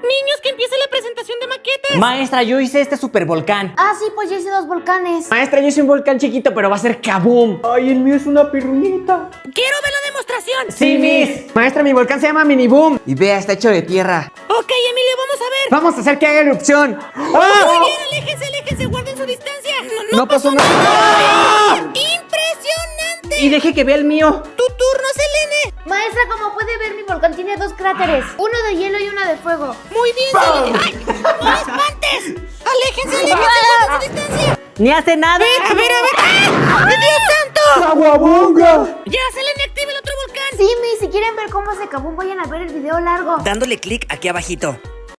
Niños, que empiece la presentación de maquetas. Maestra, yo hice este supervolcán. Ah, sí, pues yo hice 2 volcanes. Maestra, yo hice un volcán chiquito, pero va a ser kaboom. Ay, el mío es una pirulita. Quiero ver la demostración. Sí, Miss. Maestra, mi volcán se llama Mini Boom. Y vea, está hecho de tierra. Ok, Emilio, vamos a ver. Vamos a hacer que haga erupción. Muy bien, aléjense, guarden su distancia. No pasó nada. ¡Impresionante! Y deje que vea el mío. Tu turno, Selene. Maestra, como puede ver, mi volcán tiene 2 cráteres. Uno de hielo y uno de fuego. Muy bien, Selene. ¡Ay! ¡No lo espantes! ¡Aléjense, guarden su distancia! Ni hace nada. A ver. ¡Ah! ¡Dios santo! ¡Aguabonga! Ya, Selene, active el otro volcán. Sí, mi, si quieren ver cómo se Kaboom, vayan a ver el video largo. Dándole clic aquí abajito.